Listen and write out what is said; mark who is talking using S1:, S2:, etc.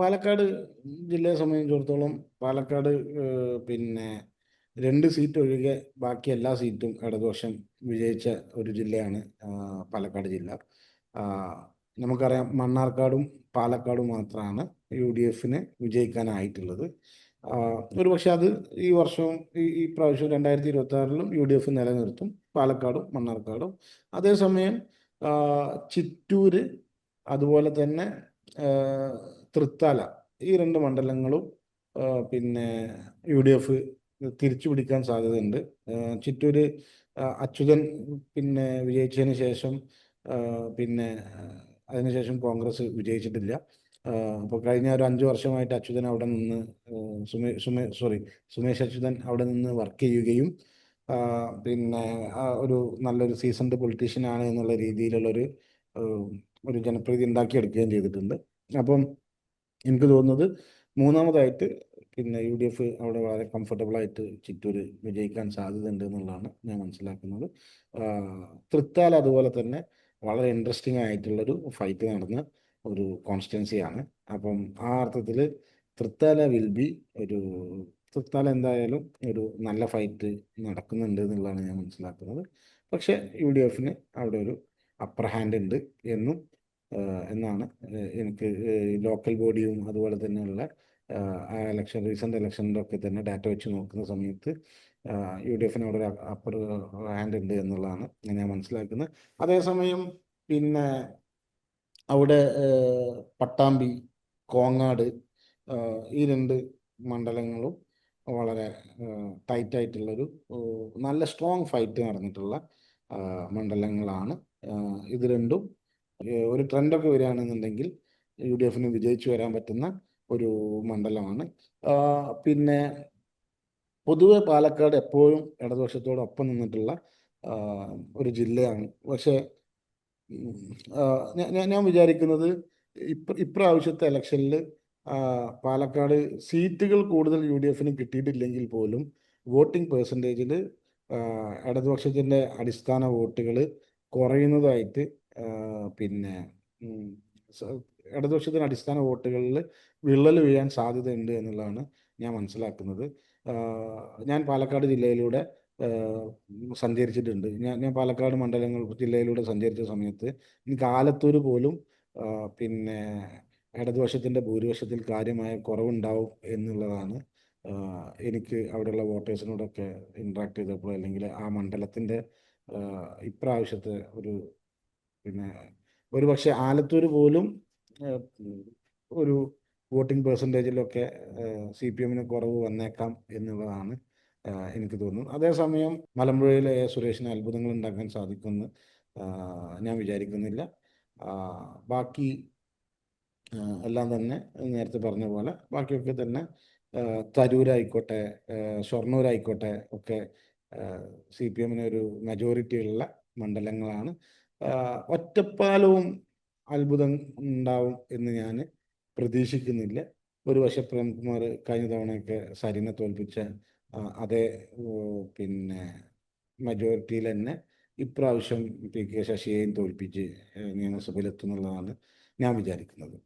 S1: പാലക്കാട് ജില്ലയെ സംബന്ധിച്ചിടത്തോളം പാലക്കാട് പിന്നെ 2 സീറ്റ് ഒഴികെ ബാക്കി എല്ലാ സീറ്റും ഇടതുപക്ഷം വിജയിച്ച ഒരു ജില്ലയാണ് പാലക്കാട് ജില്ല. ആ, നമുക്കറിയാം മണ്ണാർക്കാടും പാലക്കാടും മാത്രമാണ് UDFന് വിജയിക്കാനായിട്ടുള്ളത്. ആ, ഒരു പക്ഷെ അത് ഈ വർഷവും ഈ പ്രാവശ്യവും 2026-ലും UDF നിലനിർത്തും, പാലക്കാടും മണ്ണാർക്കാടും. അതേസമയം ആ, ചിറ്റൂര് അതുപോലെ തന്നെ ആ, തൃത്താല, ഈ 2 മണ്ഡലങ്ങളും പിന്നെ UDF തിരിച്ചു പിടിക്കാൻ സാധ്യതയുണ്ട്. ചിറ്റൂര് അച്യുതൻ പിന്നെ വിജയിച്ചതിന് ശേഷം ആ, പിന്നെ അതിനുശേഷം കോൺഗ്രസ് വിജയിച്ചിട്ടില്ല. അപ്പോൾ കഴിഞ്ഞ ഒരു 5 വർഷമായിട്ട് അച്യുതൻ അവിടെ നിന്ന് സുമേഷ് അച്യുതൻ അവിടെ നിന്ന് വർക്ക് ചെയ്യുകയും ആ, പിന്നെ ഒരു നല്ലൊരു സീസൺഡ് പൊളിറ്റീഷ്യൻ ആണ് എന്നുള്ള രീതിയിലുള്ളൊരു ഒരു ജനപ്രീതി ഉണ്ടാക്കിയെടുക്കുകയും ചെയ്തിട്ടുണ്ട്. അപ്പം എനിക്ക് തോന്നുന്നത് മൂന്നാമതായിട്ട് പിന്നെ UDF അവിടെ വളരെ കംഫർട്ടബിൾ ആയിട്ട് ചിറ്റൂര് വിജയിക്കാൻ സാധ്യതയുണ്ട് എന്നുള്ളതാണ് ഞാൻ മനസ്സിലാക്കുന്നത്. തൃത്താല അതുപോലെ തന്നെ വളരെ ഇൻട്രസ്റ്റിംഗ് ആയിട്ടുള്ളൊരു ഫൈറ്റ് നടന്ന ഒരു കോൺസ്റ്റിറ്റ്യൻസിയാണ്. അപ്പം ആ അർത്ഥത്തിൽ തൃത്താല വിൽ ബി ഒരു തൃത്താല എന്തായാലും ഒരു നല്ല ഫൈറ്റ് നടക്കുന്നുണ്ട് എന്നുള്ളതാണ് ഞാൻ മനസ്സിലാക്കുന്നത്. പക്ഷേ UDFന് അവിടെ ഒരു അപ്പർ ഹാൻഡ് ഉണ്ട് എന്നും എന്നാണ് എനിക്ക് ലോക്കൽ ബോഡിയും അതുപോലെ തന്നെയുള്ള ആ റീസെൻ്റ് ഇലക്ഷൻ്റെ ഒക്കെ തന്നെ ഡാറ്റ വെച്ച് നോക്കുന്ന സമയത്ത് UDFന് അവിടെ ഒരു അപ്പർ ഹാൻഡ് ഉണ്ട് എന്നുള്ളതാണ് ഞാൻ മനസ്സിലാക്കുന്നത്. അതേസമയം പിന്നെ അവിടെ പട്ടാമ്പി, കോങ്ങാട്, ഈ 2 മണ്ഡലങ്ങളും വളരെ ടൈറ്റായിട്ടുള്ളൊരു നല്ല സ്ട്രോങ് ഫൈറ്റ് നടന്നിട്ടുള്ള മണ്ഡലങ്ങളാണ്. ഇത് രണ്ടും ഒരു ട്രെൻഡൊക്കെ വരികയാണെന്നുണ്ടെങ്കിൽ UDFന് വിജയിച്ചു വരാൻ പറ്റുന്ന ഒരു മണ്ഡലമാണ്. പിന്നെ പൊതുവെ പാലക്കാട് എപ്പോഴും ഇടതുപക്ഷത്തോടൊപ്പം നിന്നിട്ടുള്ള ഒരു ജില്ലയാണ്. പക്ഷേ ഞാൻ വിചാരിക്കുന്നത് ഇപ്രാവശ്യത്തെ ഇലക്ഷനിൽ പാലക്കാട് സീറ്റുകൾ കൂടുതൽ UDFന് കിട്ടിയിട്ടില്ലെങ്കിൽ പോലും വോട്ടിംഗ് പേഴ്സൻറ്റേജിൽ ഇടതുപക്ഷത്തിൻ്റെ അടിസ്ഥാന വോട്ടുകൾ കുറയുന്നതായിട്ട് പിന്നെ ഇടതുപക്ഷത്തിൻ്റെ അടിസ്ഥാന വോട്ടുകളിൽ വിള്ളൽ വീഴാൻ സാധ്യതയുണ്ട് എന്നുള്ളതാണ് ഞാൻ മനസ്സിലാക്കുന്നത്. ഞാൻ പാലക്കാട് ജില്ലയിലൂടെ സഞ്ചരിച്ചിട്ടുണ്ട്. ഞാൻ പാലക്കാട് ജില്ലയിലൂടെ സഞ്ചരിച്ച സമയത്ത് എനിക്ക് ആലത്തൂർ പോലും പിന്നെ ഇടതുപക്ഷത്തിൻ്റെ ഭൂരിപക്ഷത്തിൽ കാര്യമായ കുറവുണ്ടാവും എന്നുള്ളതാണ് എനിക്ക് അവിടെയുള്ള വോട്ടേഴ്സിനോടൊക്കെ ഇൻട്രാക്ട് ചെയ്തപ്പോൾ, അല്ലെങ്കിൽ ആ മണ്ഡലത്തിൻ്റെ ഇപ്രാവശ്യത്തെ പിന്നെ ഒരു പക്ഷേ ആലത്തൂർ പോലും ഒരു വോട്ടിംഗ് പെർസെൻറ്റേജിലൊക്കെ CPMന് കുറവ് വന്നേക്കാം എന്നുള്ളതാണ് എനിക്ക് തോന്നുന്നു. അതേസമയം മലമ്പുഴയിലെ സുരേഷിന് അത്ഭുതങ്ങൾ ഉണ്ടാക്കാൻ സാധിക്കുമെന്ന് ഞാൻ വിചാരിക്കുന്നില്ല. ബാക്കി എല്ലാം തന്നെ നേരത്തെ പറഞ്ഞ പോലെ ബാക്കിയൊക്കെ തന്നെ തരൂരായിക്കോട്ടെ ഷൊർണൂരായിക്കോട്ടെ ഒക്കെ CPMന് ഒരു മെജോറിറ്റി ഉള്ള മണ്ഡലങ്ങളാണ്. ഒറ്റപ്പാലവും അത്ഭുതം ഉണ്ടാവും എന്ന് ഞാൻ പ്രതീക്ഷിക്കുന്നില്ല. ഒരു പക്ഷേ പ്രേംകുമാർ കഴിഞ്ഞ തവണയൊക്കെ സരിനെ തോൽപ്പിച്ച അതേ പിന്നെ മെജോറിറ്റിയിൽ തന്നെ ഇപ്രാവശ്യം PK ശശിയെയും തോൽപ്പിച്ച് നിയമസഭയിലെത്തുന്നുള്ളതാണ് ഞാൻ വിചാരിക്കുന്നത്.